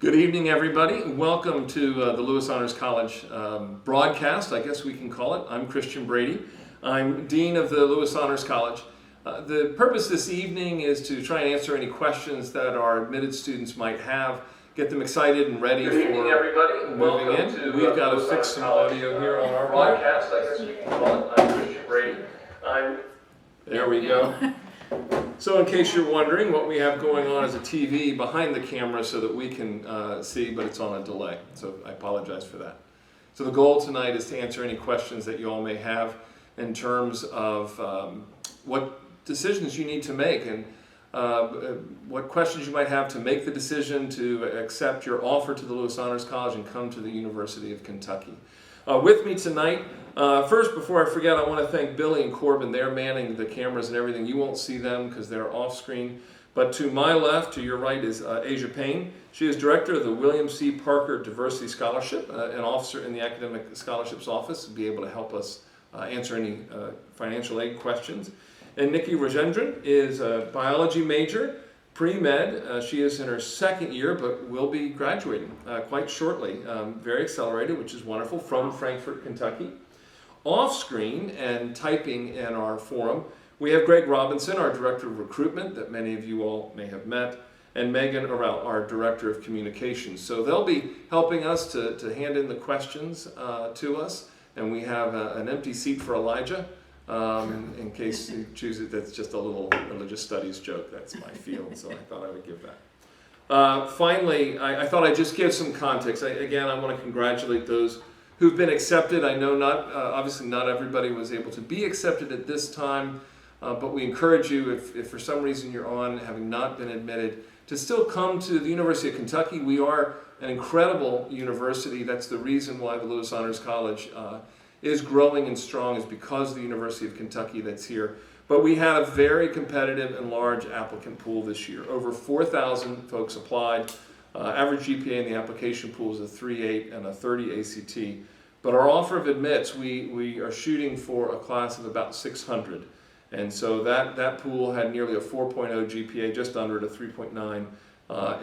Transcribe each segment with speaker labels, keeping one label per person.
Speaker 1: Good evening, everybody. Welcome to the Lewis Honors College broadcast, I guess we can call it. I'm Christian Brady. I'm Dean of the Lewis Honors College. The purpose this evening is to try and answer any questions that our admitted students might have, get them excited and ready for everybody. Moving in. We've got to fix some audio here on our broadcast, I guess we can call it. I'm Christian Brady. There we go. So in case you're wondering, what we have going on is a TV behind the camera so that we can see, but it's on a delay. So I apologize for that. So the goal tonight is to answer any questions that you all may have in terms of what decisions you need to make and what questions you might have to make the decision to accept your offer to the Lewis Honors College and come to the University of Kentucky. With me tonight, first, before I forget, I want to thank Billy and Corbin. They're manning the cameras and everything. You won't see them because they're off screen. But to my left, to your right, is Asia Payne. She is director of the William C. Parker Diversity Scholarship, an officer in the Academic Scholarships Office, to be able to help us answer any financial aid questions. And Nikki Rajendran is a biology major, pre-med. She is in her second year, but will be graduating quite shortly. Very accelerated, which is wonderful, from Frankfort, Kentucky. Off screen and typing in our forum, we have Greg Robinson, our Director of Recruitment, that many of you all may have met, and Megan Arell, our Director of Communications. So they'll be helping us to hand in the questions to us, and we have an empty seat for Elijah. In case you choose it, that's just a little religious studies joke. That's my field, so I thought I would give that. Finally, I thought I'd just give some context. Again, I want to congratulate those who've been accepted. I know obviously not everybody was able to be accepted at this time, but we encourage you, if for some reason you're on, having not been admitted, to still come to the University of Kentucky. We are an incredible university. That's the reason why the Lewis Honors College is growing and strong, is because of the University of Kentucky that's here. But we had a very competitive and large applicant pool this year. Over 4,000 folks applied. Average GPA in the application pool is a 3.8 and a 30 ACT. But our offer of admits, we are shooting for a class of about 600. And so that pool had nearly a 4.0 GPA, just under it, a 3.9,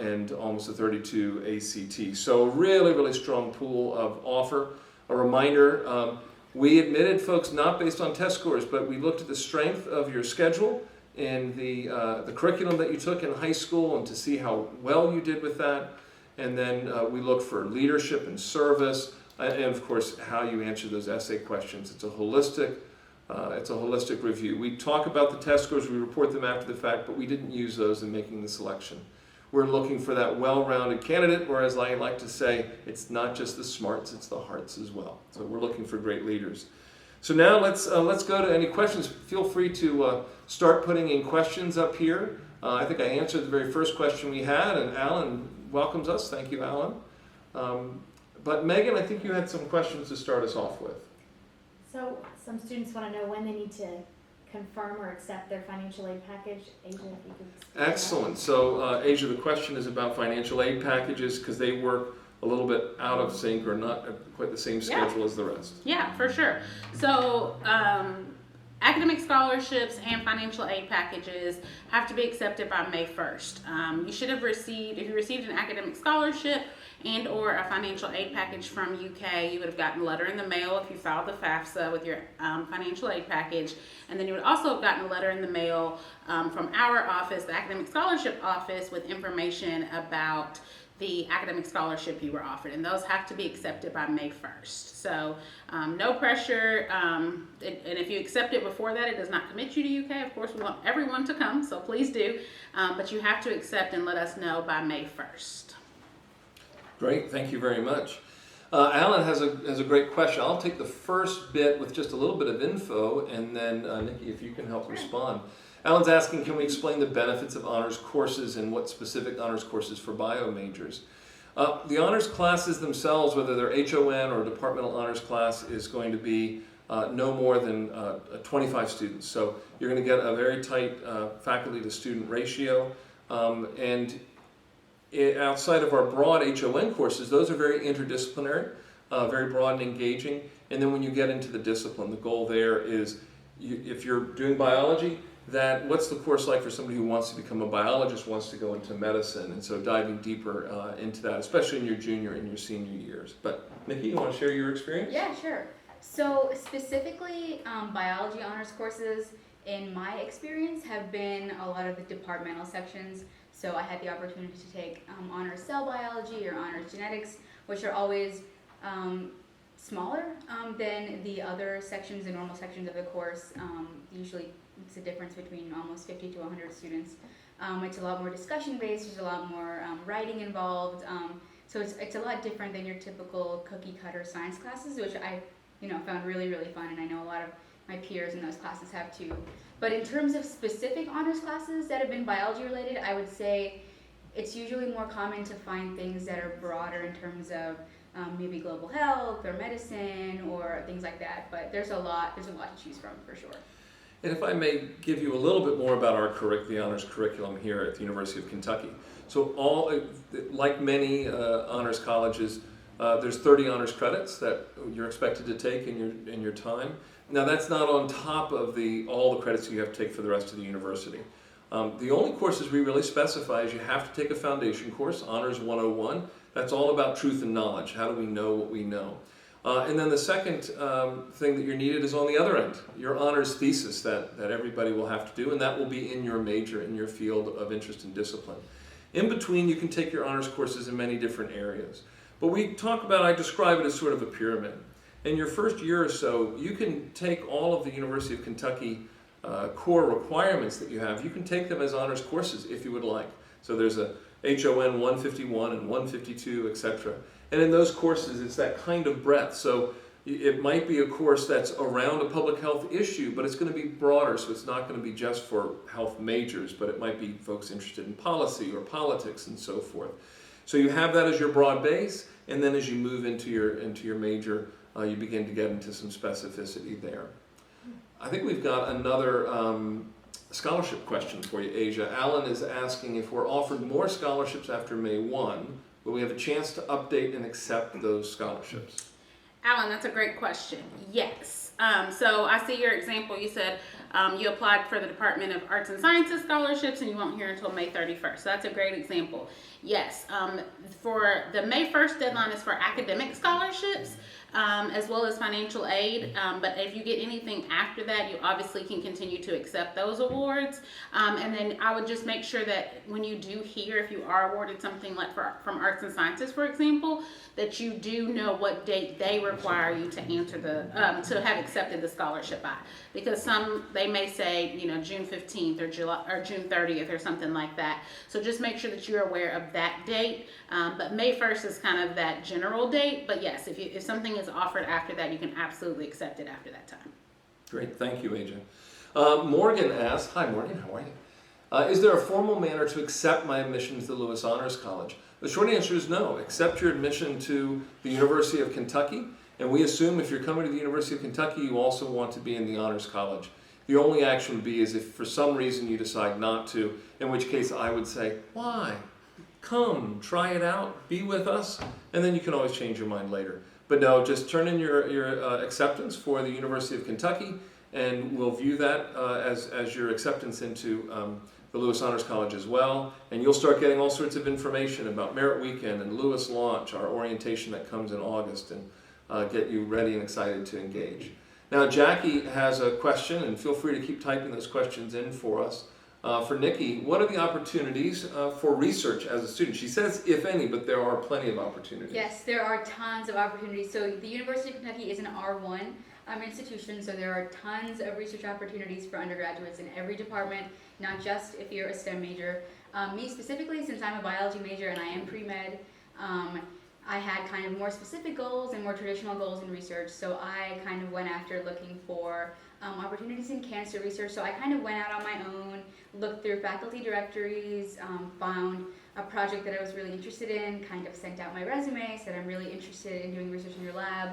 Speaker 1: and almost a 32 ACT. So a really, really strong pool of offer. A reminder, we admitted folks not based on test scores, but we looked at the strength of your schedule and the curriculum that you took in high school and to see how well you did with that. And then we look for leadership and service, and of course how you answer those essay questions. It's a holistic review. We talk about the test scores, we report them after the fact, but we didn't use those in making the selection. We're looking for that well-rounded candidate, whereas I like to say it's not just the smarts, it's the hearts as well. So we're looking for great leaders. So now let's go to any questions. Feel free to start putting in questions up here. I think I answered the very first question we had, and Alan welcomes us. Thank you, Alan. But Megan, I think you had some questions to start us off with.
Speaker 2: So some students want to know when they need to confirm or accept their financial aid package. Asia, if you could.
Speaker 1: Excellent. So Asia, the question is about financial aid packages because they work a little bit out of sync or not quite the same schedule as the rest.
Speaker 3: Yeah, for sure. So academic scholarships and financial aid packages have to be accepted by May 1st. You should have received, if you received an academic scholarship and or a financial aid package from UK, you would have gotten a letter in the mail if you filed the FAFSA with your financial aid package. And then you would also have gotten a letter in the mail from our office, the Academic Scholarship Office, with information about the academic scholarship you were offered. And those have to be accepted by May 1st. So no pressure. And if you accept it before that, it does not commit you to UK. Of course, we want everyone to come, so please do. But you have to accept and let us know by May 1st.
Speaker 1: Great, thank you very much. Alan has a great question. I'll take the first bit with just a little bit of info, and then Nikki, if you can help respond. Alan's asking, can we explain the benefits of honors courses and what specific honors courses for bio majors? The honors classes themselves, whether they're HON or departmental honors class, is going to be no more than 25 students. So you're going to get a very tight faculty to student ratio, and outside of our broad HON courses, those are very interdisciplinary, very broad and engaging. And then when you get into the discipline, the goal there is, if you're doing biology, that what's the course like for somebody who wants to become a biologist, wants to go into medicine, and so diving deeper into that, especially in your junior and your senior years. But Nikki, you want to share your experience?
Speaker 4: Yeah, sure. So specifically, biology honors courses, in my experience, have been a lot of the departmental sections. So I had the opportunity to take honors cell biology or honors genetics, which are always smaller than the other sections, the normal sections of the course. Usually it's a difference between almost 50 to 100 students. It's a lot more discussion based, there's a lot more writing involved. So it's a lot different than your typical cookie cutter science classes, which I found really, really fun, and I know a lot of my peers in those classes have too. But in terms of specific honors classes that have been biology related, I would say it's usually more common to find things that are broader in terms of maybe global health or medicine or things like that. But there's a lot to choose from for sure.
Speaker 1: And if I may give you a little bit more about our the honors curriculum here at the University of Kentucky. So like many honors colleges, there's 30 honors credits that you're expected to take in your time. Now that's not on top of all the credits you have to take for the rest of the university. The only courses we really specify is you have to take a foundation course, Honors 101. That's all about truth and knowledge. How do we know what we know? And then the second thing that you're needed is on the other end, your honors thesis that everybody will have to do, and that will be in your major, in your field of interest and discipline. In between, you can take your honors courses in many different areas. But I describe it as sort of a pyramid. In your first year or so, you can take all of the University of Kentucky core requirements that you have. You can take them as honors courses if you would like. So there's a HON 151 and 152, etc. And in those courses, it's that kind of breadth. So it might be a course that's around a public health issue, but it's going to be broader. So it's not going to be just for health majors, but it might be folks interested in policy or politics and so forth. So you have that as your broad base, and then as you move into your major, you begin to get into some specificity there. I think we've got another scholarship question for you, Asia. Alan is asking if we're offered more scholarships after May 1, will we have a chance to update and accept those scholarships?
Speaker 3: Alan, that's a great question. Yes. So I see your example. You said you applied for the Department of Arts and Sciences scholarships and you won't hear until May 31st. So that's a great example. Yes. For the May 1st deadline is for academic scholarships. As well as financial aid, but if you get anything after that, you obviously can continue to accept those awards. And then I would just make sure that when you do hear, if you are awarded something like from Arts and Sciences, for example, that you do know what date they require you to answer to have accepted the scholarship by. Because they may say, June 15th or June 30th or something like that. So just make sure that you're aware of that date. But May 1st is kind of that general date. But yes, if something is offered after that, you can absolutely accept it after that time.
Speaker 1: Great, thank you, Aja. Morgan asks, hi Morgan, how are you? Is there a formal manner to accept my admission to the Lewis Honors College? The short answer is no. Accept your admission to the University of Kentucky, and we assume if you're coming to the University of Kentucky, you also want to be in the Honors College. The only action would be is if for some reason you decide not to, in which case I would say, why? Come, try it out, be with us, and then you can always change your mind later. But no, just turn in your acceptance for the University of Kentucky, and we'll view that as your acceptance into the Lewis Honors College as well. And you'll start getting all sorts of information about Merit Weekend and Lewis Launch, our orientation that comes in August, and get you ready and excited to engage. Now, Jackie has a question, and feel free to keep typing those questions in for us. For Nikki, what are the opportunities for research as a student? She says, if any, but there are plenty of opportunities.
Speaker 4: Yes, there are tons of opportunities. So the University of Kentucky is an R1 institution, so there are tons of research opportunities for undergraduates in every department, not just if you're a STEM major. Me specifically, since I'm a biology major and I am pre-med, I had kind of more specific goals and more traditional goals in research, so I kind of went after looking for opportunities in cancer research. So I kind of went out on my own, looked through faculty directories, found a project that I was really interested in, kind of sent out my resume, said I'm really interested in doing research in your lab,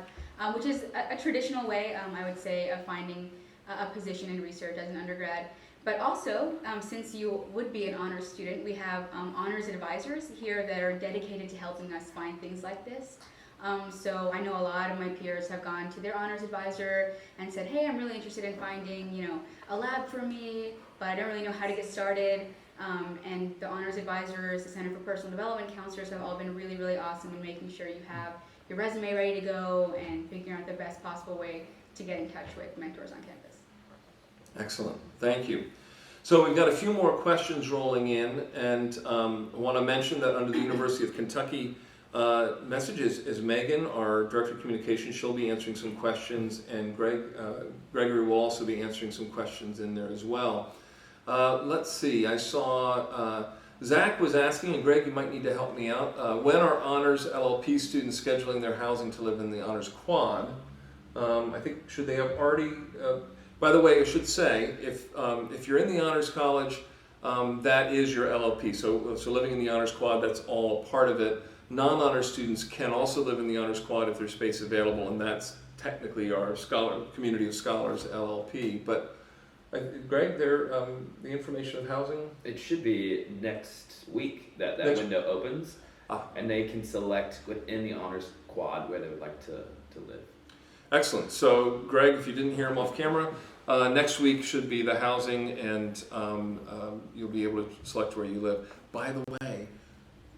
Speaker 4: which is a traditional way, I would say, of finding a position in research as an undergrad. But also, since you would be an honors student, we have honors advisors here that are dedicated to helping us find things like this. So I know a lot of my peers have gone to their honors advisor and said, hey, I'm really interested in finding, a lab for me, but I don't really know how to get started. And the honors advisors, the Center for Personal Development counselors have all been really, really awesome in making sure you have your resume ready to go and figuring out the best possible way to get in touch with mentors on campus.
Speaker 1: Excellent, thank you. So we've got a few more questions rolling in, and I want to mention that under the University of Kentucky messages is Megan, our Director of Communications. She'll be answering some questions, and Gregory will also be answering some questions in there as well. Let's see, I saw Zach was asking, and Greg, you might need to help me out, when are honors LLP students scheduling their housing to live in the honors quad? I think, should they have already, by the way, I should say, if you're in the honors college, that is your LLP. So living in the honors quad, that's all a part of it. Non-honors students can also live in the honors quad if there's space available, and that's technically our community of scholars LLP. But Greg, the information of housing?
Speaker 5: It should be next week that window opens, and they can select within the honors quad where they would like to live.
Speaker 1: Excellent. So Greg, if you didn't hear him off camera, next week should be the housing, and you'll be able to select where you live. By the way,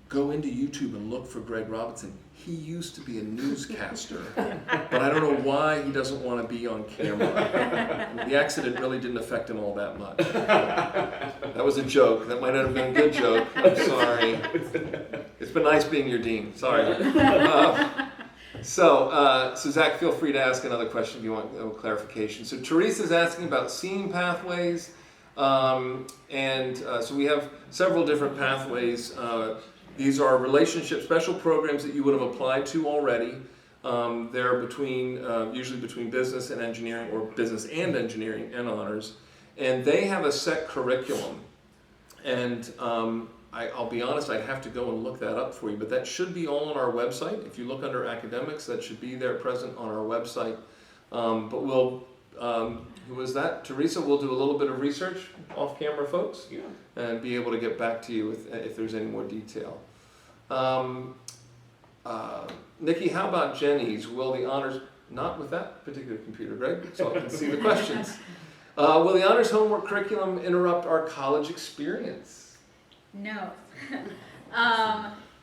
Speaker 1: go into YouTube and look for Greg Robinson. He used to be a newscaster, but I don't know why he doesn't want to be on camera. The accident really didn't affect him all that much. That was a joke. That might not have been a good joke. I'm sorry. It's been nice being your dean. Sorry. So Zach, feel free to ask another question if you want clarification. So Teresa's asking about seeing pathways, so we have several different pathways. These are relationship special programs that you would have applied to already. They're usually between business and engineering, or business and engineering and honors, and they have a set curriculum. And I'll be honest, I'd have to go and look that up for you, but that should be all on our website. If you look under academics, that should be there present on our website. But we'll, who was that? Teresa, we'll do a little bit of research off camera, folks, and be able to get back to you if there's any more detail. Nikki, how about Jenny's? Will the honors, not with that particular computer, Greg, so I can see the questions. Will the honors homework curriculum interrupt our college experience?
Speaker 4: No.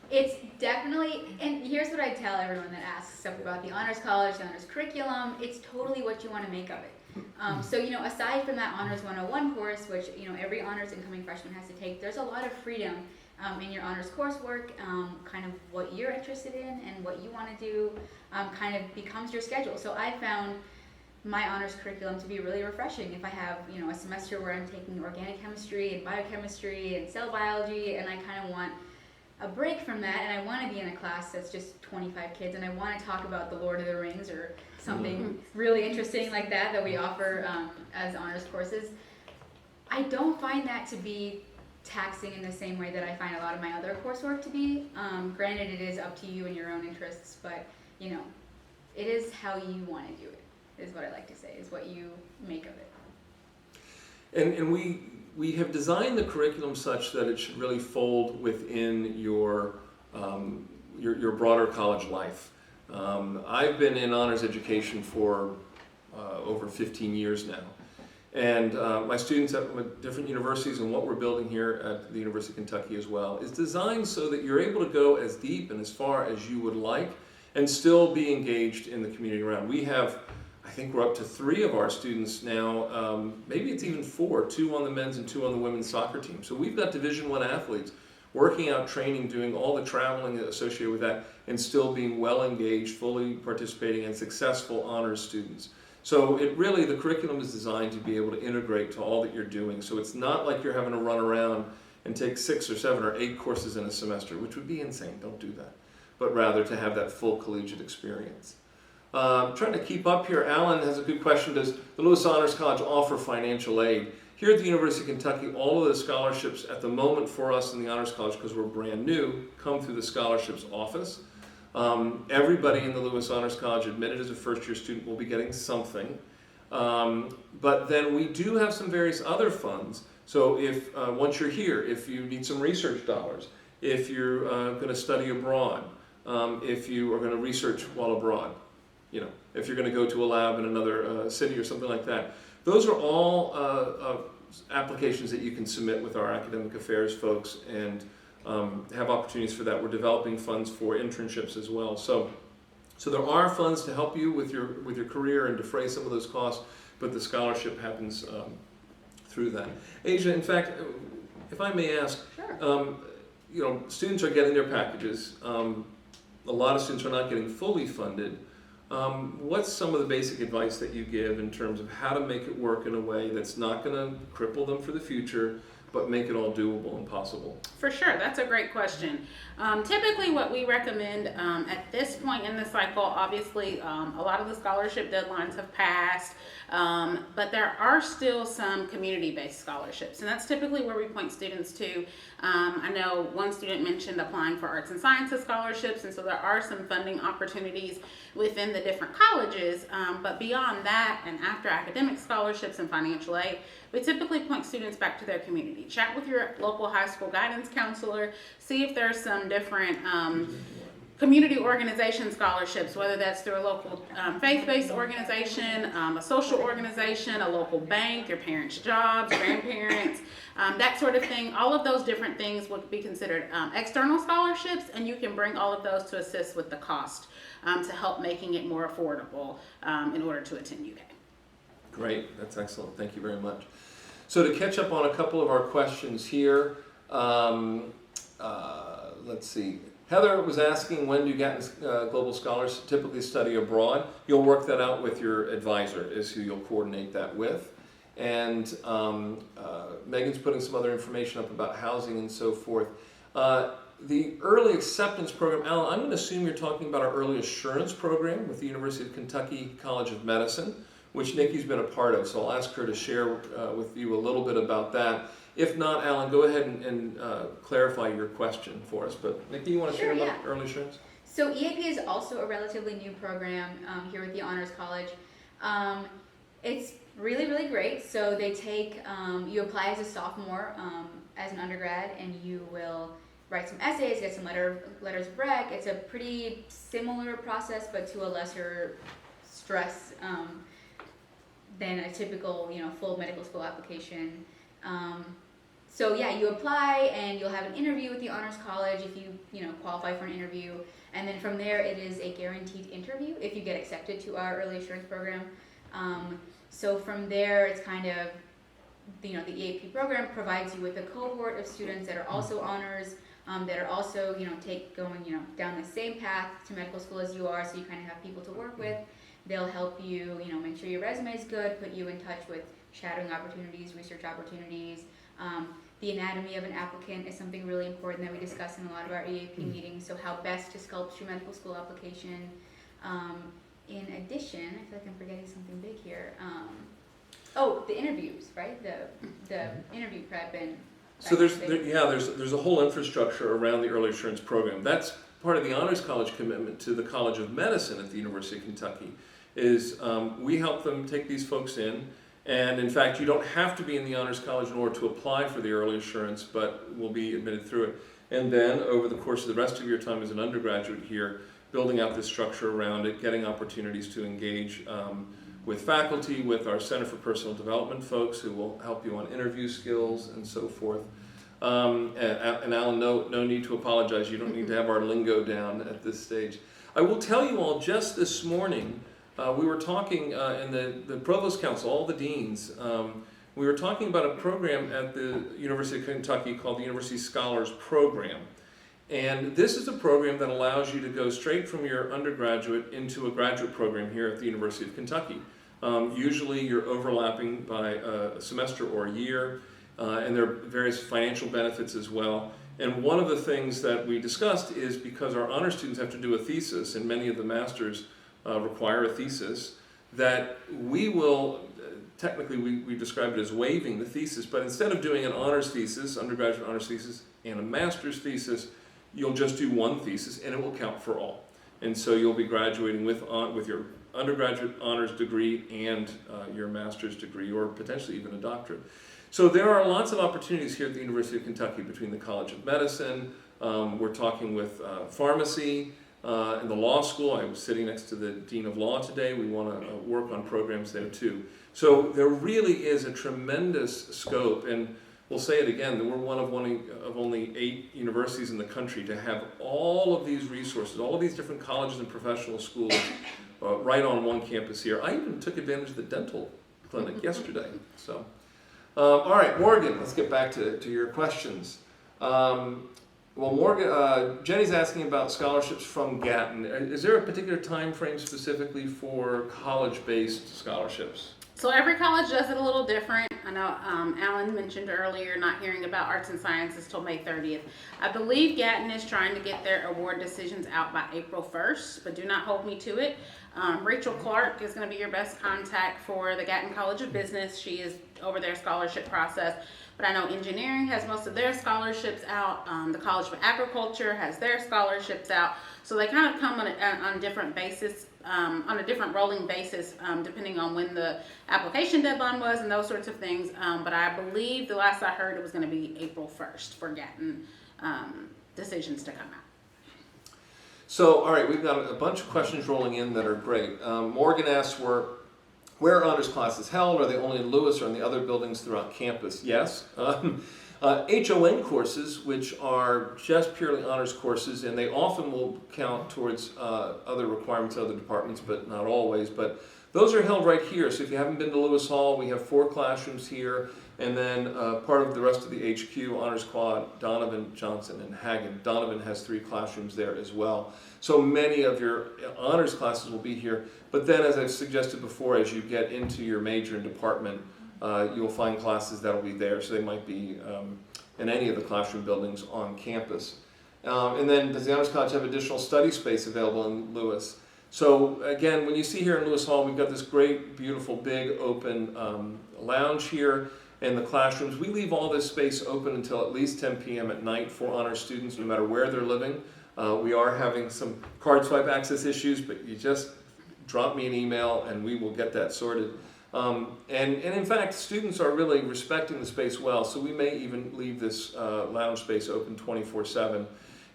Speaker 4: It's definitely, and here's what I tell everyone that asks stuff about the honors college, the honors curriculum, it's totally what you want to make of it. So, aside from that honors 101 course, which, every honors incoming freshman has to take, there's a lot of freedom in your honors coursework, kind of what you're interested in and what you want to do kind of becomes your schedule. So I found my honors curriculum to be really refreshing. If I have, a semester where I'm taking organic chemistry and biochemistry and cell biology, and I kind of want a break from that, and I want to be in a class that's just 25 kids, and I want to talk about the Lord of the Rings or something really interesting like that we offer as honors courses, I don't find that to be taxing in the same way that I find a lot of my other coursework to be. Granted, it is up to you and your own interests, but, it is how you want to do it, is what I like to say, is what you make of it.
Speaker 1: And we have designed the curriculum such that it should really fold within your broader college life. I've been in honors education for over 15 years now. And my students at different universities, and what we're building here at the University of Kentucky as well, is designed so that you're able to go as deep and as far as you would like and still be engaged in the community around. We have, I think we're up to 3 of our students now, maybe it's even 4, 2 on the men's and 2 on the women's soccer team. So we've got Division I athletes working out, training, doing all the traveling associated with that, and still being well engaged, fully participating, and successful honors students. So the curriculum is designed to be able to integrate to all that you're doing. So it's not like you're having to run around and take 6 or 7 or 8 courses in a semester, which would be insane, don't do that. But rather to have that full collegiate experience. Trying to keep up here, Alan has a good question. Does the Lewis Honors College offer financial aid? Here at the University of Kentucky, all of the scholarships at the moment for us in the Honors College, because we're brand new, come through the scholarships office. Everybody in the Lewis Honors College admitted as a first-year student will be getting something. But then we do have some various other funds. So if once you're here, if you need some research dollars, if you're going to study abroad, if you are going to research while abroad, you know, if you're going to go to a lab in another city or something like that. Those are all applications that you can submit with our academic affairs folks and have opportunities for that. We're developing funds for internships as well. So there are funds to help you with your career and defray some of those costs, but the scholarship happens through that. Asia, in fact, if I may ask,
Speaker 4: Sure.
Speaker 1: you know, students are getting their packages. A lot of students are not getting fully funded. What's some of the basic advice that you give in terms of how to make it work in a way that's not going to cripple them for the future, but make it all doable and possible?
Speaker 3: For sure, that's a great question. Typically what we recommend at this point in the cycle, obviously a lot of the scholarship deadlines have passed, but there are still some community-based scholarships, and that's typically where we point students to. I know one student mentioned applying for arts and sciences scholarships, and so there are some funding opportunities within the different colleges, but beyond that and after academic scholarships and financial aid, we typically point students back to their community. Chat with your local high school guidance counselor, see if there's some different community organization scholarships, whether that's through a local faith-based organization, a social organization, a local bank, your parents' jobs, grandparents, that sort of thing. All of those different things would be considered external scholarships, and you can bring all of those to assist with the cost to help making it more affordable in order to attend UK.
Speaker 1: Great, that's excellent. Thank you very much. So to catch up on a couple of our questions here, let's see. Heather was asking, when do Gatton Global Scholars typically study abroad? You'll work that out with your advisor, is who you'll coordinate that with. And Megan's putting some other information up about housing and so forth. The early acceptance program, Alan, I'm going to assume you're talking about our early assurance program with the University of Kentucky College of Medicine, which Nikki's been a part of. So I'll ask her to share with you a little bit about that. If not, Alan, go ahead and clarify your question for us. But Nikki, you want to share about early assurance?
Speaker 4: So EAP is also a relatively new program here with the Honors College. It's really, really great. So they take, you apply as a sophomore as an undergrad, and you will write some essays, get some letters of rec. It's a pretty similar process, but to a lesser stress than a typical, full medical school application. So yeah, you apply and you'll have an interview with the Honors College if you qualify for an interview, and then from there it is a guaranteed interview if you get accepted to our early assurance program. So from there it's kind of, the EAP program provides you with a cohort of students that are also honors, that are also going down the same path to medical school as you are, so you kind of have people to work with. They'll help you, make sure your resume is good, put you in touch with shadowing opportunities, research opportunities. The anatomy of an applicant is something really important that we discuss in a lot of our EAP meetings, so how best to sculpt your medical school application. In addition, I feel like I'm forgetting something big here. The interviews, right? The interview prep and...
Speaker 1: So there's a whole infrastructure around the early assurance program. That's part of the Honors College commitment to the College of Medicine at the University of Kentucky. Is we help them take these folks in, and in fact you don't have to be in the Honors College in order to apply for the early assurance, but will be admitted through it. And then over the course of the rest of your time as an undergraduate here, building out this structure around it, getting opportunities to engage with faculty, with our Center for Personal Development folks who will help you on interview skills and so forth. And Alan, no need to apologize. You don't need to have our lingo down at this stage. I will tell you all, just this morning, we were talking in the Provost Council, all the deans, we were talking about a program at the University of Kentucky called the University Scholars Program. And this is a program that allows you to go straight from your undergraduate into a graduate program here at the University of Kentucky. Usually you're overlapping by a semester or a year, and there are various financial benefits as well. And one of the things that we discussed is, because our honor students have to do a thesis, and many of the masters require a thesis, that we will, technically we describe it as waiving the thesis, but instead of doing an honors thesis, undergraduate honors thesis, and a master's thesis, you'll just do one thesis and it will count for all. And so you'll be graduating with your undergraduate honors degree and your master's degree, or potentially even a doctorate. So there are lots of opportunities here at the University of Kentucky between the College of Medicine. We're talking with pharmacy. In the law school, I was sitting next to the Dean of Law today. We want to work on programs there too. So there really is a tremendous scope, and we'll say it again, that we're one of only 8 universities in the country to have all of these resources, all of these different colleges and professional schools right on one campus here. I even took advantage of the dental clinic yesterday. So, all right, Morgan, let's get back to your questions. Well, Morgan, Jenny's asking about scholarships from Gatton. Is there a particular time frame specifically for college-based scholarships?
Speaker 3: So every college does it a little different. I know Alan mentioned earlier not hearing about arts and sciences till May 30th. I believe Gatton is trying to get their award decisions out by April 1st, but do not hold me to it. Rachel Clark is going to be your best contact for the Gatton College of Business. She is over their scholarship process. But I know engineering has most of their scholarships out. The College of Agriculture has their scholarships out. So they kind of come on a different basis, on a different rolling basis, depending on when the application deadline was and those sorts of things. But I believe the last I heard it was going to be April 1st for Gatton decisions to come out.
Speaker 1: So, all right, we've got a bunch of questions rolling in that are great. Morgan asks, where are honors classes held? Are they only in Lewis or in the other buildings throughout campus? Yes. HON courses, which are just purely honors courses, and they often will count towards other requirements of other departments, but not always. But those are held right here. So if you haven't been to Lewis Hall, we have 4 classrooms here, and then part of the rest of the HQ, Honors Quad, Donovan, Johnson, and Hagen. Donovan has 3 classrooms there as well. So many of your honors classes will be here. But then, as I've suggested before, as you get into your major and department, you'll find classes that will be there. So they might be in any of the classroom buildings on campus. And then, does the Honors College have additional study space available in Lewis? So again, when you see here in Lewis Hall, we've got this great, beautiful, big, open lounge here. And the classrooms, we leave all this space open until at least 10 p.m. at night for honor students, no matter where they're living. We are having some card swipe access issues, but you just drop me an email and we will get that sorted. And in fact, students are really respecting the space well, so we may even leave this lounge space open 24/7.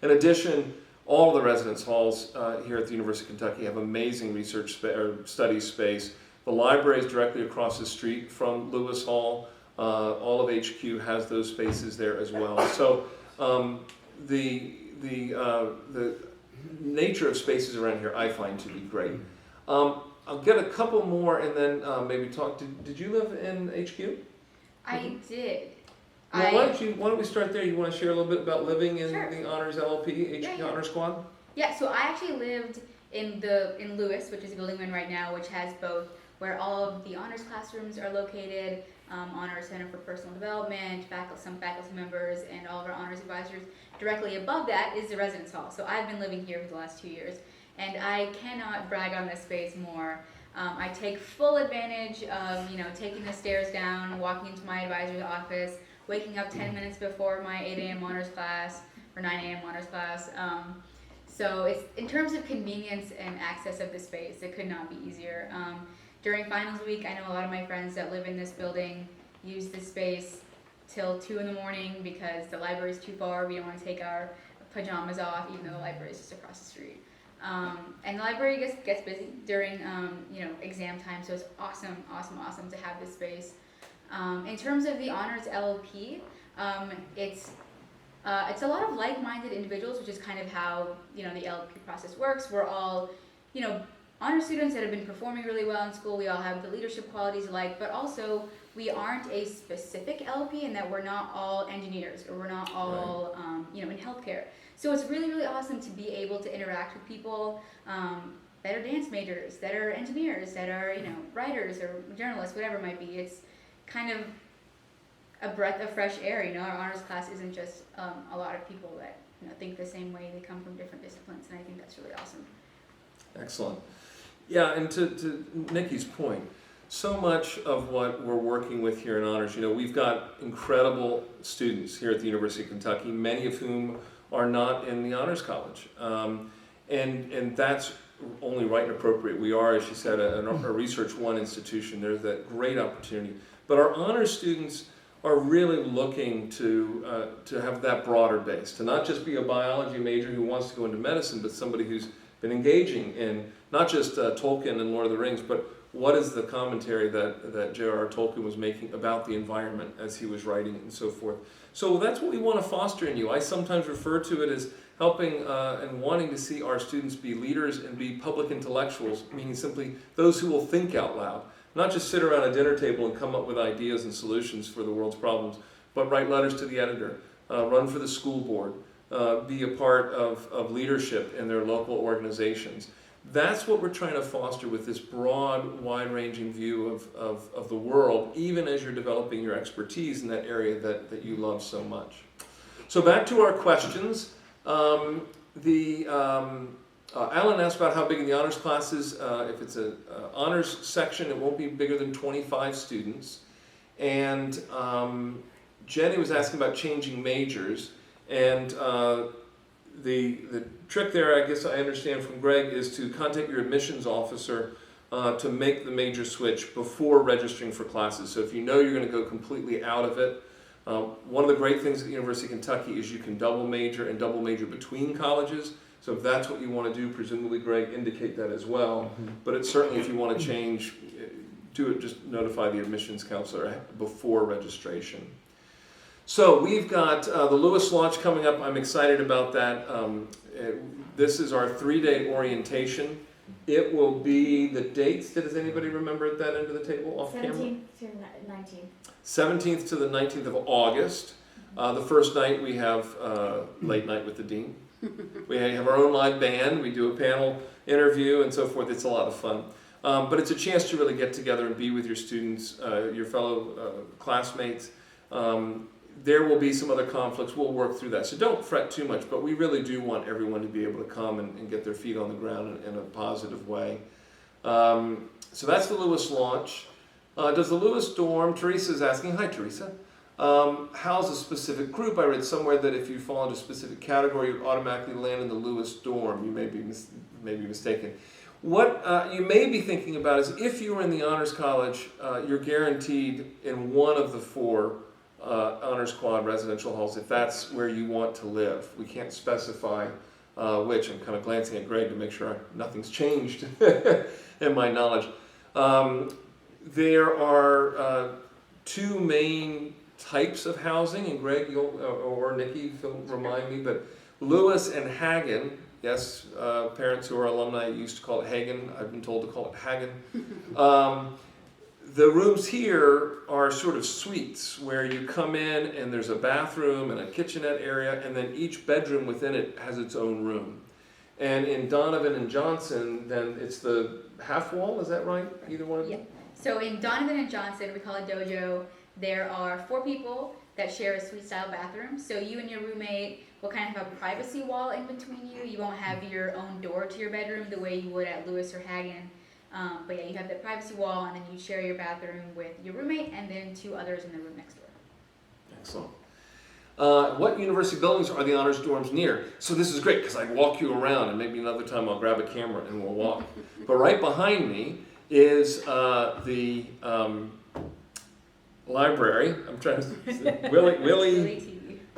Speaker 1: In addition, all the residence halls here at the University of Kentucky have amazing research or study space. The library is directly across the street from Lewis Hall. All of HQ has those spaces there as well. So the nature of spaces around here I find to be great. I'll get a couple more and then maybe talk. Did you live in HQ?
Speaker 4: I did.
Speaker 1: Well, why don't we start there? You want to share a little bit about living in
Speaker 4: Sure.
Speaker 1: the Honors LLP, HQ
Speaker 4: Yeah.
Speaker 1: Honor Squad?
Speaker 4: Yeah, so I actually lived in Lewis, which is the building we're in right now, which has both where all of the honors classrooms are located, Honor Center for Personal Development, some faculty members, and all of our honors advisors. Directly above that is the residence hall. So I've been living here for the last 2 years, and I cannot brag on this space more. I take full advantage of taking the stairs down, walking into my advisor's office, waking up 10 minutes before my 8 a.m. honors class or 9 a.m. honors class. So it's in terms of convenience and access of the space, it could not be easier. During finals week, I know a lot of my friends that live in this building use this space till 2 in the morning because the library is too far. We don't want to take our pajamas off, even though the library is just across the street. And the library gets busy during exam time, so it's awesome to have this space. In terms of the honors LLP, it's a lot of like-minded individuals, which is kind of how the LLP process works. We're all honor students that have been performing really well in school. We all have the leadership qualities alike, but also we aren't a specific LLP in that we're not all engineers or we're not all in healthcare. So it's really, really awesome to be able to interact with people that are dance majors, that are engineers, that are writers or journalists, whatever it might be. It's kind of a breath of fresh air. Our honors class isn't just a lot of people that think the same way. They come from different disciplines, and I think that's really awesome.
Speaker 1: Excellent. Yeah, and to Nikki's point, so much of what we're working with here in honors, we've got incredible students here at the University of Kentucky, many of whom are not in the Honors College. And that's only right and appropriate. We are, as she said, a Research One institution. There's that great opportunity. But our honors students are really looking to have that broader base, to not just be a biology major who wants to go into medicine, but somebody who's been engaging in not just Tolkien and Lord of the Rings, but what is the commentary that J.R.R. Tolkien was making about the environment as he was writing it and so forth. So that's what we want to foster in you. I sometimes refer to it as helping and wanting to see our students be leaders and be public intellectuals, meaning simply those who will think out loud, not just sit around a dinner table and come up with ideas and solutions for the world's problems, but write letters to the editor, run for the school board, be a part of leadership in their local organizations. That's what we're trying to foster with this broad, wide-ranging view of the world, even as you're developing your expertise in that area that you love so much. So back to our questions. Alan asked about how big the honors class is. If it's an honors section, it won't be bigger than 25 students. And Jenny was asking about changing majors. And the trick there, I guess I understand from Greg, is to contact your admissions officer to make the major switch before registering for classes. So if you know you're going to go completely out of it, one of the great things at the University of Kentucky is you can double major and double major between colleges. So if that's what you want to do, presumably Greg, indicate that as well. Mm-hmm. But it's certainly, if you want to change, do it, just notify the admissions counselor before registration. So we've got the Lewis launch coming up. I'm excited about that. This is our 3-day orientation. It will be the dates. Does anybody remember at that end of the table off camera?
Speaker 2: 17th to 19th.
Speaker 1: 17th to the 19th of August. The first night we have late night with the dean. We have our own live band. We do a panel interview and so forth. It's a lot of fun. But it's a chance to really get together and be with your students, your fellow classmates. There will be some other conflicts. We'll work through that. So don't fret too much, but we really do want everyone to be able to come and get their feet on the ground in a positive way. So that's the Lewis launch. Does the Lewis dorm, Teresa's asking, hi Teresa, house a specific group? I read somewhere that if you fall into a specific category, you would automatically land in the Lewis dorm. You may be mistaken. What you may be thinking about is if you were in the Honors College, you're guaranteed in one of the 4 Honors Quad residential halls if that's where you want to live. We can't specify which. I'm kind of glancing at Greg to make sure nothing's changed in my knowledge. There are 2 main types of housing, and Greg or Nikki remind me, but Lewis and Hagen. Yes, parents who are alumni used to call it Hagen. I've been told to call it Hagen. The rooms here are sort of suites where you come in and there's a bathroom and a kitchenette area, and then each bedroom within it has its own room. And in Donovan and Johnson, then it's the half wall, is that right? Either one of you?
Speaker 4: Yeah. So in Donovan and Johnson, we call it Dojo, there are 4 people that share a suite style bathroom. So you and your roommate will kind of have a privacy wall in between you. You won't have your own door to your bedroom the way you would at Lewis or Hagen. But yeah, you have that privacy wall, and then you share your bathroom with your roommate and then 2 others in the room next door.
Speaker 1: Excellent. What university buildings are the honors dorms near? So this is great because I walk you around, and maybe another time I'll grab a camera and we'll walk. But right behind me is the library. I'm trying to say,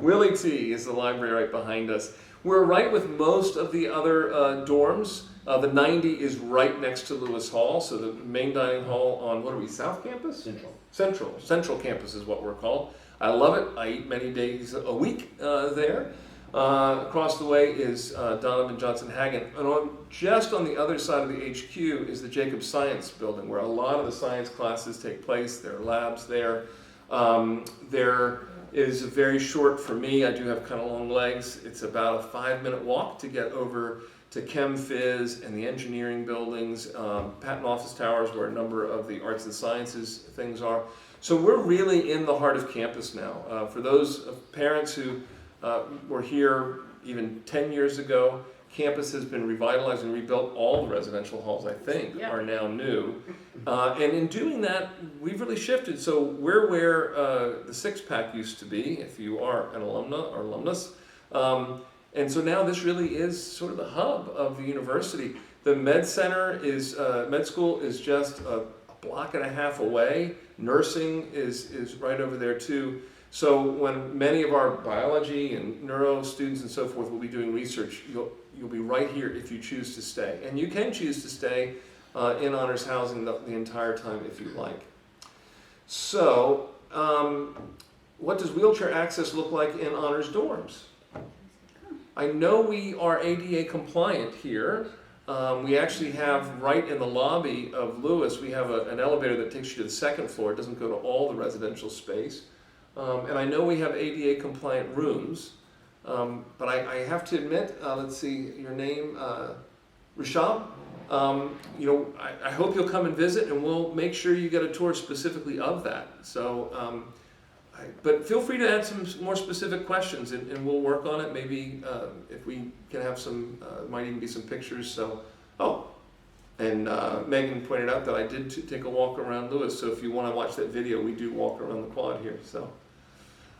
Speaker 1: Willie T is the library right behind us. We're right with most of the other dorms. The 90 is right next to Lewis Hall, so the main dining hall on, what are we, South Campus? Central Campus is what we're called. I love it. I eat many days a week there. Across the way is Donovan Johnson Hagen. And just on the other side of the HQ is the Jacob Science Building, where a lot of the science classes take place. There are labs there. There is very short for me. I do have kind of long legs. It's about a 5-minute walk to get over to Chem Phys and the engineering buildings, patent office towers where a number of the arts and sciences things are. So we're really in the heart of campus now. For those parents who were here even 10 years ago, campus has been revitalized and rebuilt. All the residential halls, I think, are now new. And in doing that, we've really shifted. So we're where the 6-pack used to be, if you are an alumna or alumnus. And so now this really is sort of the hub of the university. The med center is, med school is just a block and a half away. Nursing is right over there too. So when many of our biology and neuro students and so forth will be doing research, you'll be right here if you choose to stay. And you can choose to stay in honors housing the entire time if you like. So what does wheelchair access look like in honors dorms? I know we are ADA compliant here. We actually have right in the lobby of Lewis, we have an elevator that takes you to the second floor. It doesn't go to all the residential space. And I know we have ADA compliant rooms. But I have to admit, let's see, your name, Rishab. I hope you'll come and visit, and we'll make sure you get a tour specifically of that. So, but feel free to add some more specific questions, and we'll work on it. Maybe if we can have some, might even be some pictures. So, and Megan pointed out that I did take a walk around Lewis. So if you want to watch that video, we do walk around the quad here. So.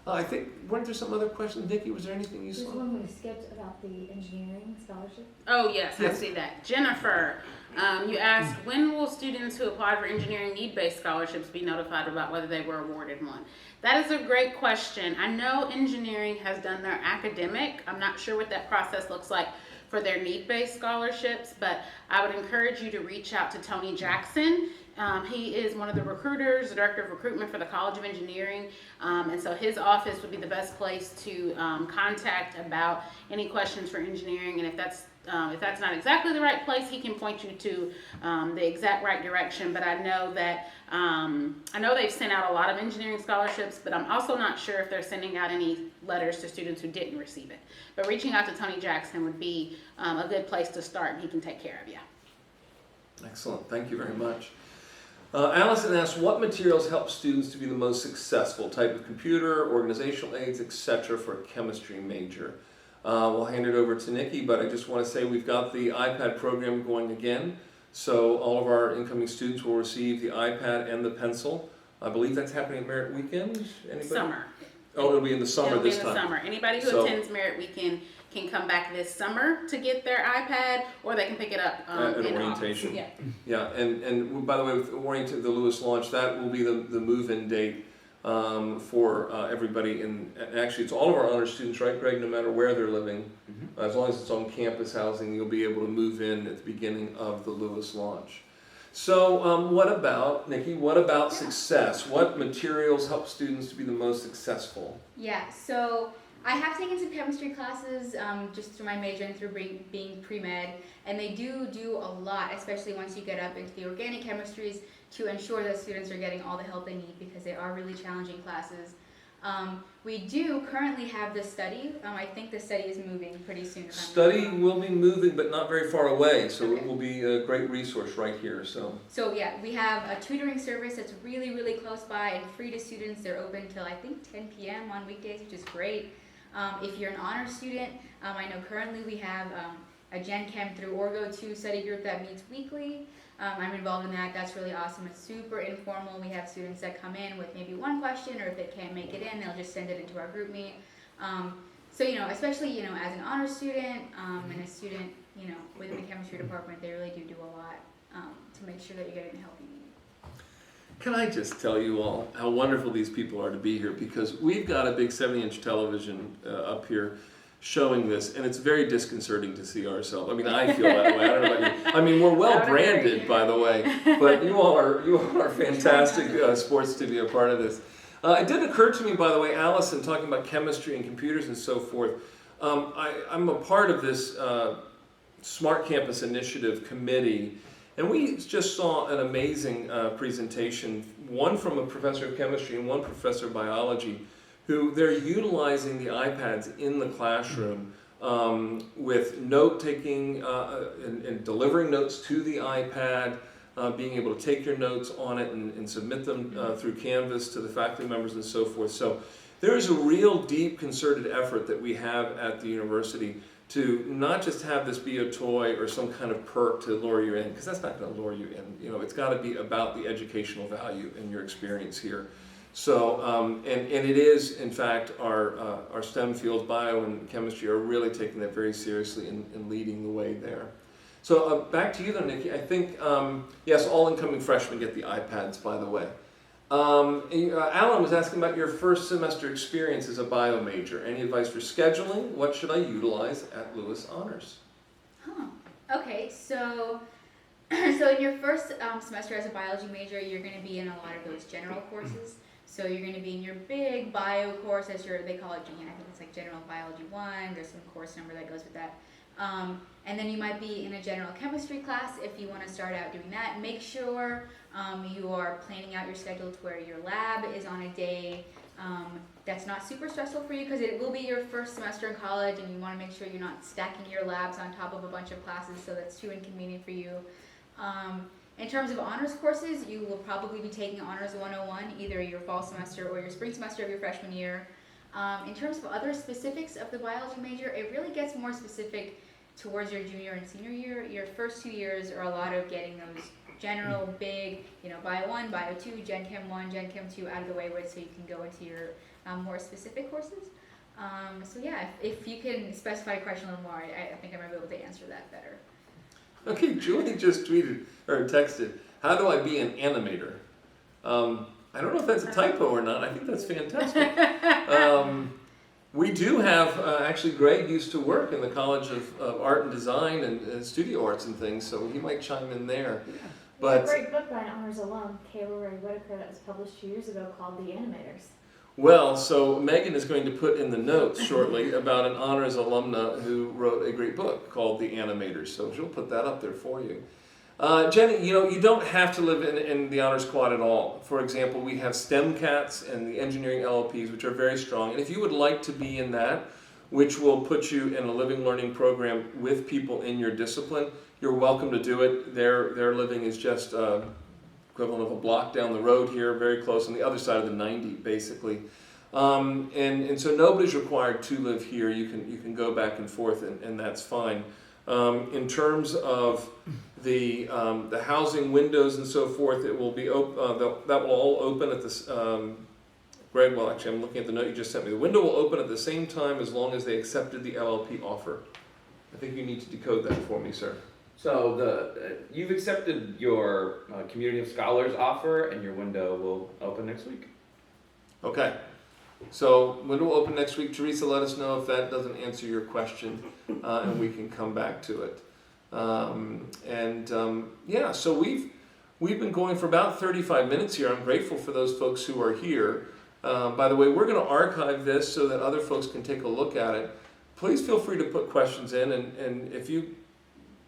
Speaker 1: I think, weren't there some other questions? Nikki, was there anything you saw?
Speaker 2: There's one we skipped about the engineering scholarship.
Speaker 3: Oh, yes,
Speaker 1: Yes.
Speaker 3: I see that. Jennifer, you asked, when will students who apply for engineering need-based scholarships be notified about whether they were awarded one? That is a great question. I know engineering has done their academic. I'm not sure what that process looks like for their need-based scholarships, but I would encourage you to reach out to Tony Jackson. He is one of the recruiters, the director of recruitment for the College of Engineering, and so his office would be the best place to contact about any questions for engineering. And if that's not exactly the right place, he can point you to the exact right direction. But I know that they've sent out a lot of engineering scholarships, but I'm also not sure if they're sending out any letters to students who didn't receive it. But reaching out to Tony Jackson would be a good place to start, and he can take care of you.
Speaker 1: Excellent, thank you very much. Allison asks, what materials help students to be the most successful? Type of computer, organizational aids, etc. for a chemistry major. We'll hand it over to Nikki, but I just want to say we've got the iPad program going again. So all of our incoming students will receive the iPad and the pencil. I believe that's happening at Merit Weekend. Anybody?
Speaker 3: Summer.
Speaker 1: Oh, it'll be in the summer this time.
Speaker 3: It'll be in the summer. Anybody who attends Merit Weekend can come back this summer to get their iPad, or they can pick it up
Speaker 1: at
Speaker 3: in
Speaker 1: orientation.
Speaker 3: August.
Speaker 1: Yeah, and by the way, with the Lewis launch, that will be the move-in date for everybody. And actually, it's all of our honors students, right, Greg? No matter where they're living, as long as it's on campus housing, you'll be able to move in at the beginning of the Lewis launch. So, what about Nikki? What about success? What materials help students to be the most successful?
Speaker 4: Yeah, so I have taken some chemistry classes just through my major and through being pre-med, and they do a lot, especially once you get up into the organic chemistries, to ensure that students are getting all the help they need, because they are really challenging classes. We do currently have this study. I think the study is moving pretty soon.
Speaker 1: Study will be moving, but not very far away, so
Speaker 4: Okay.
Speaker 1: it will be a great resource right here. So
Speaker 4: yeah, we have a tutoring service that's really, really close by and free to students. They're open till I think 10 p.m. on weekdays, which is great. If you're an honors student, I know currently we have a Gen Chem through Orgo 2 study group that meets weekly. I'm involved in that. That's really awesome. It's super informal. We have students that come in with maybe one question, or if they can't make it in, they'll just send it into our group meet. So, especially, as an honors student and a student, within the chemistry department, they really do a lot to make sure that you're getting the help you need.
Speaker 1: can I just tell you all how wonderful these people are to be here, because we've got a big 70-inch television up here showing this, and it's very disconcerting to see ourselves. I mean, I feel that way. I don't know about you. I mean, we're well branded, by the way, but you all are fantastic sports to be a part of this. It did occur to me, by the way, Allison, talking about chemistry and computers and so forth. I'm a part of this Smart Campus Initiative committee, and we just saw an amazing presentation, one from a professor of chemistry and one professor of biology, who they're utilizing the iPads in the classroom with note-taking and delivering notes to the iPad, being able to take your notes on it and submit them through Canvas to the faculty members and so forth. So there is a real deep concerted effort that we have at the university to not just have this be a toy or some kind of perk to lure you in, because that's not going to lure you in. It's got to be about the educational value and your experience here. So, and it is, in fact, our STEM fields, bio and chemistry, are really taking that very seriously and leading the way there. So back to you then, Nikki. I think, yes, all incoming freshmen get the iPads, by the way. Alan was asking about your first semester experience as a bio major. Any advice for scheduling? What should I utilize at Lewis Honors?
Speaker 4: Okay, so in your first semester as a biology major, you're going to be in a lot of those general courses. So you're going to be in your big bio course, they call it, I think it's like General Biology 1. There's some course number that goes with that. And then you might be in a general chemistry class if you want to start out doing that. Make sure you are planning out your schedule to where your lab is on a day that's not super stressful for you, because it will be your first semester in college and you want to make sure you're not stacking your labs on top of a bunch of classes so that's too inconvenient for you. In terms of honors courses, you will probably be taking Honors 101 either your fall semester or your spring semester of your freshman year. In terms of other specifics of the biology major, it really gets more specific towards your junior and senior year. Your first 2 years are a lot of getting those general big, Bio 1, Bio 2, Gen Chem 1, Gen Chem 2 out of the way with, so you can go into your more specific courses. So yeah, if you can specify a question a little more, I think I might be able to answer that better.
Speaker 1: Okay, Julie just tweeted or texted, how do I be an animator? I don't know if that's a typo or not. I think that's fantastic. We do have, actually Greg used to work in the College of Art and Design and Studio Arts and things, so he might chime in there. But
Speaker 2: There's a great book by an honors alum, Kayla Ray Whitaker, that was published 2 years ago called The Animators.
Speaker 1: well, so Megan is going to put in the notes shortly about an honors alumna who wrote a great book called The Animators, so she'll put that up there for you. Jenny, you don't have to live in the honors quad at all. For example, we have STEM cats and the engineering LLPs, which are very strong. And if you would like to be in that, which will put you in a living learning program with people in your discipline, you're welcome to do it. Their living is just equivalent of a block down the road here, very close on the other side of the 90, basically. And so nobody's required to live here. You can go back and forth, and that's fine. In terms of the housing windows and so forth, it will be that will all open at this. Greg, well, actually, I'm looking at the note you just sent me. The window will open at the same time as long as they accepted the LLP offer. I think you need to decode that for me, sir.
Speaker 5: So you've accepted your Community of Scholars offer, and your window will open next week.
Speaker 1: Okay. So window will open next week. Teresa, let us know if that doesn't answer your question, and we can come back to it. Yeah, so we've been going for about 35 minutes here. I'm grateful for those folks who are here. By the way, we're going to archive this so that other folks can take a look at it. Please feel free to put questions in, and if you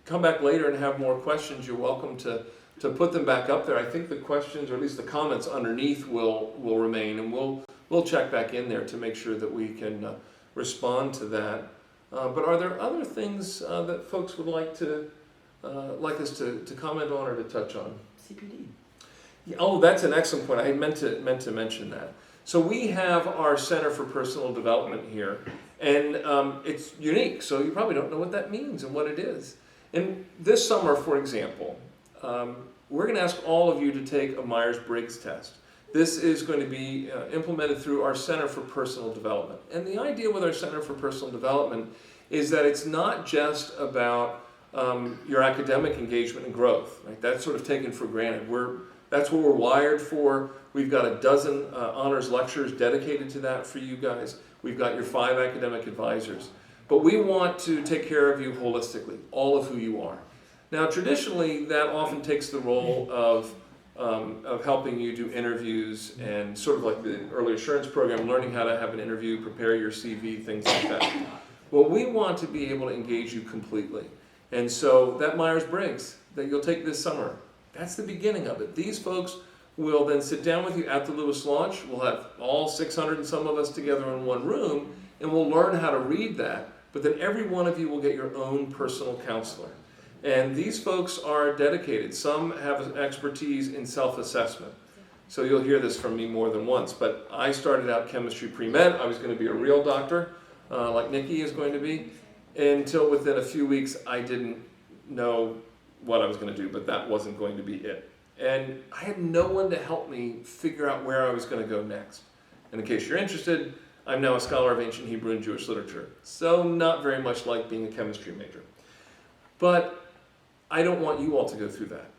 Speaker 1: come back later and have more questions, you're welcome to put them back up there. I think the questions, or at least the comments underneath, will remain, and we'll check back in there to make sure that we can respond to that. But are there other things that folks would like us to comment on or to touch on?
Speaker 5: CPD.
Speaker 1: Yeah, oh, that's an excellent point. I had meant to mention that. So we have our Center for Personal Development here, and it's unique. So you probably don't know what that means and what it is. And this summer, for example, we're going to ask all of you to take a Myers-Briggs test. This is going to be implemented through our Center for Personal Development. And the idea with our Center for Personal Development is that it's not just about your academic engagement and growth. Right? That's sort of taken for granted. That's what we're wired for. We've got a dozen honors lectures dedicated to that for you guys. We've got your 5 academic advisors. But we want to take care of you holistically, all of who you are. Now, traditionally, that often takes the role of helping you do interviews and sort of like the early assurance program, learning how to have an interview, prepare your CV, things like that. Well, we want to be able to engage you completely. And so that Myers-Briggs that you'll take this summer, that's the beginning of it. These folks will then sit down with you at the Lewis launch. We'll have all 600 and some of us together in one room, and we'll learn how to read that. But then every one of you will get your own personal counselor. And these folks are dedicated. Some have expertise in self-assessment. So you'll hear this from me more than once. But I started out chemistry pre-med. I was going to be a real doctor, like Nikki is going to be. Until within a few weeks, I didn't know what I was going to do, but that wasn't going to be it. And I had no one to help me figure out where I was going to go next. And in case you're interested, I'm now a scholar of ancient Hebrew and Jewish literature. So not very much like being a chemistry major. But I don't want you all to go through that.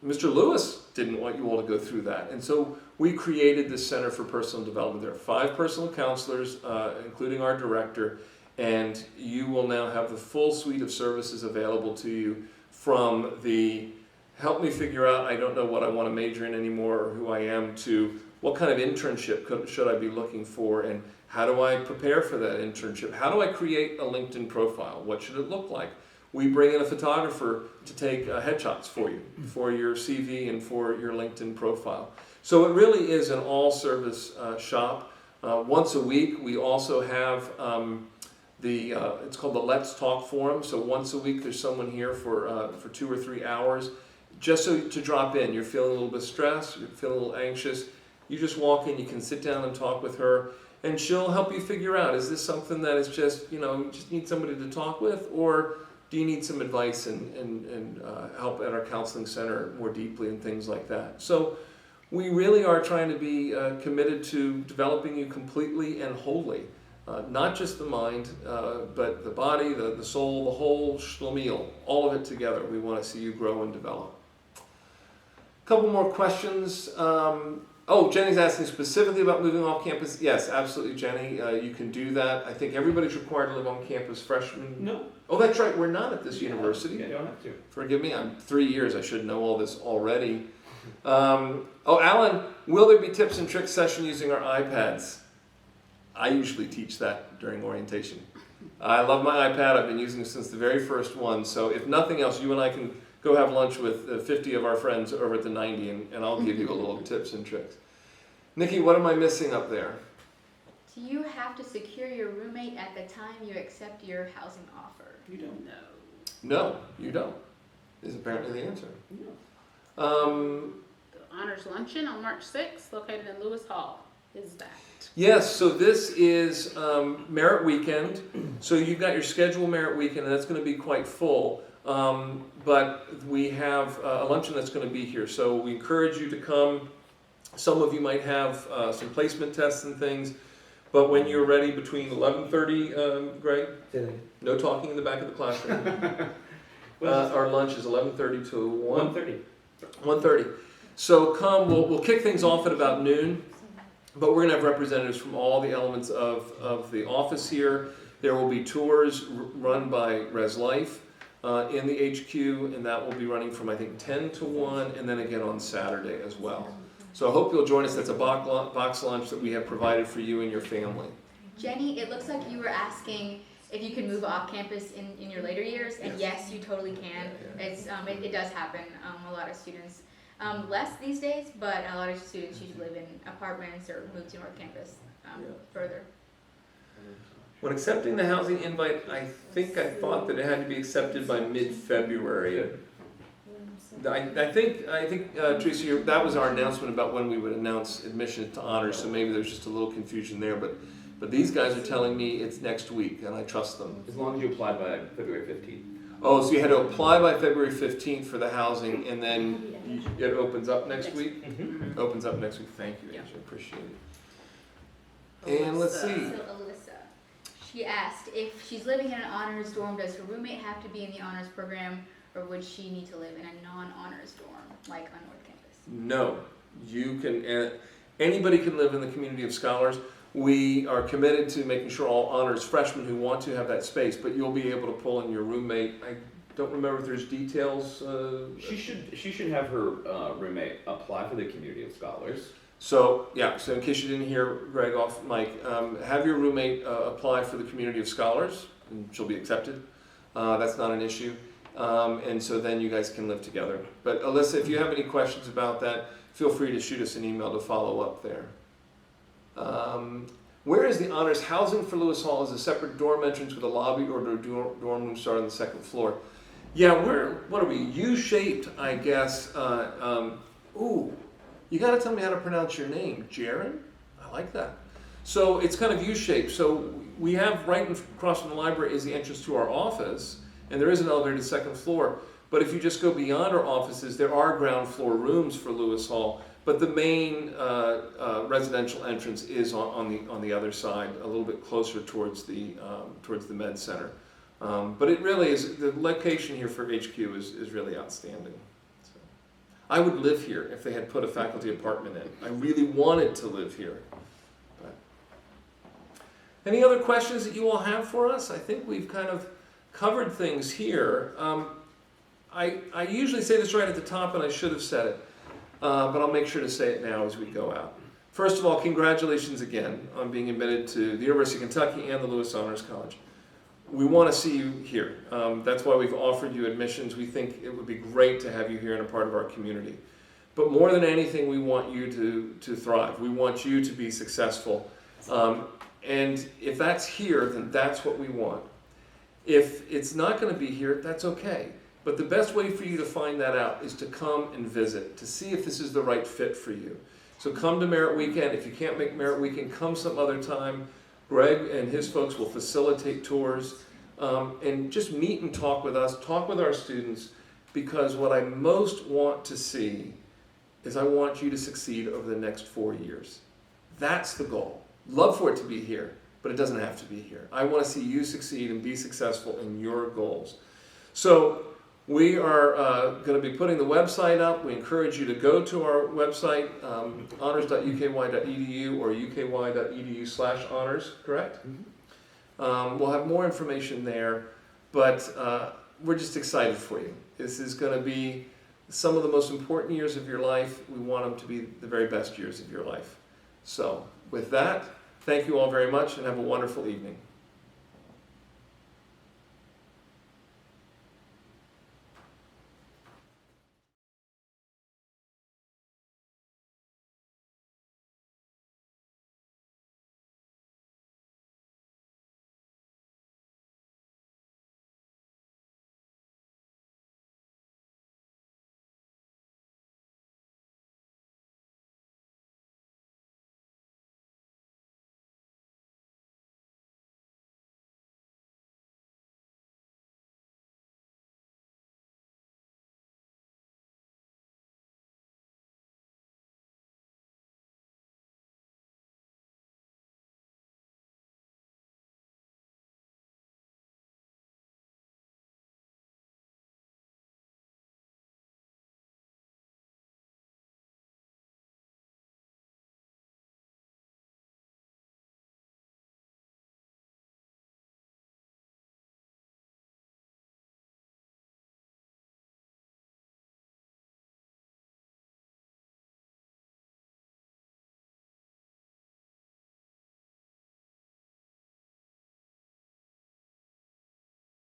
Speaker 1: Mr. Lewis didn't want you all to go through that. And so we created this Center for Personal Development. There are 5 personal counselors, including our director, and you will now have the full suite of services available to you, from the help me figure out I don't know what I want to major in anymore or who I am, to what kind of internship should I be looking for, and how do I prepare for that internship? How do I create a LinkedIn profile? What should it look like? We bring in a photographer to take headshots for you, for your CV and for your LinkedIn profile. So it really is an all-service shop. Once a week, we also have it's called the Let's Talk Forum. So once a week, there's someone here for 2 or 3 hours, just so to drop in. You're feeling a little bit stressed, you're feeling a little anxious. You just walk in, you can sit down and talk with her, and she'll help you figure out, is this something that is just, you just need somebody to talk with, or do you need some advice and help at our counseling center more deeply and things like that? So we really are trying to be committed to developing you completely and wholly. Not just the mind, but the body, the soul, the whole schlemiel, all of it together. We want to see you grow and develop. A couple more questions. Jenny's asking specifically about moving off campus. Yes, absolutely, Jenny. You can do that. I think everybody's required to live on campus freshman.
Speaker 5: No.
Speaker 1: Oh, that's right. We're not at this university.
Speaker 5: Yeah, you don't have to.
Speaker 1: Forgive me. I'm 3 years. I should know all this already. Alan, will there be tips and tricks session using our iPads? I usually teach that during orientation. I love my iPad. I've been using it since the very first one. So if nothing else, you and I can go have lunch with 50 of our friends over at the 90, and I'll give you a little tips and tricks. Nikki, what am I missing up there?
Speaker 4: Do you have to secure your roommate at the time you accept your housing offer?
Speaker 5: You don't.
Speaker 3: No.
Speaker 1: No, you don't, is apparently the answer.
Speaker 5: No.
Speaker 3: The honors luncheon on March 6th, located in Lewis Hall, is that.
Speaker 1: Yes, so this is Merit Weekend. So you've got your scheduled Merit Weekend, and that's going to be quite full. But we have a luncheon that's going to be here. So we encourage you to come. Some of you might have some placement tests and things. But when you're ready, between 11:30, Greg? No talking in the back of the classroom. Our lunch is 11:30 to 1.
Speaker 5: 1:30.
Speaker 1: 1:30. So come, we'll kick things off at about noon. But we're going to have representatives from all the elements of the office here. There will be tours run by Res Life in the HQ, and that will be running from, I think, 10 to 1, and then again on Saturday as well. So I hope you'll join us. That's a box lunch that we have provided for you and your family.
Speaker 4: Jenny, it looks like you were asking if you can move off campus in your later years, and yes, you totally can. It does happen. A lot of students, less these days, but a lot of students usually live in apartments or move to North Campus further.
Speaker 1: When accepting the housing invite, I thought that it had to be accepted by mid-February. I think, Teresa, that was our announcement about when we would announce admission to honors, so maybe there's just a little confusion there, but these guys are telling me it's next week, and I trust them.
Speaker 5: As long as you applied by February 15th.
Speaker 1: Oh, so you had to apply by February 15th for the housing, and then it opens up next week?
Speaker 5: Mm-hmm.
Speaker 1: Opens up next week. Thank you, Angela. Appreciate it. And let's see.
Speaker 4: So Alyssa, she asked if she's living in an honors dorm, does her roommate have to be in the honors program, or would she need to live in a non-honors dorm, like on North Campus?
Speaker 1: No, you can. Anybody can live in the community of scholars. We are committed to making sure all honors freshmen who want to have that space, but you'll be able to pull in your roommate. I don't remember if there's details.
Speaker 5: She should have her roommate apply for the community of scholars.
Speaker 1: So in case you didn't hear Greg off mic, have your roommate apply for the community of scholars, and she'll be accepted. That's not an issue. And so then you guys can live together. But Alyssa, if you have any questions about that, feel free to shoot us an email to follow up there. Where is the honors housing for Lewis Hall? Is a separate dorm entrance with a lobby or do dorm room start on the second floor? Yeah, what are we? U-shaped, I guess. You got to tell me how to pronounce your name. Jaron? I like that. So it's kind of U-shaped. So we have right across from the library is the entrance to our office, and there is an elevator to the second floor. But if you just go beyond our offices, there are ground floor rooms for Lewis Hall. But the main residential entrance is on the other side, a little bit closer towards the med center. But it really is, the location here for HQ is really outstanding. So, I would live here if they had put a faculty apartment in. I really wanted to live here. But. Any other questions that you all have for us? I think we've kind of covered things here. I usually say this right at the top, and I should have said it, but I'll make sure to say it now as we go out. First of all, congratulations again on being admitted to the University of Kentucky and the Lewis Honors College. We want to see you here. That's why we've offered you admissions. We think it would be great to have you here and a part of our community. But more than anything, we want you to thrive. We want you to be successful. And if that's here, then that's what we want. If it's not going to be here, that's okay. But the best way for you to find that out is to come and visit, to see if this is the right fit for you. So come to Merit Weekend. If you can't make Merit Weekend, come some other time. Greg and his folks will facilitate tours, and just meet and talk with us, talk with our students, because what I most want to see is I want you to succeed over the next 4 years. That's the goal. Love for it to be here, but it doesn't have to be here. I want to see you succeed and be successful in your goals. So we are going to be putting the website up. We encourage you to go to our website, honors.uky.edu or uky.edu/honors, correct? Mm-hmm. We'll have more information there, but we're just excited for you. This is going to be some of the most important years of your life. We want them to be the very best years of your life. So with that, thank you all very much and have a wonderful evening.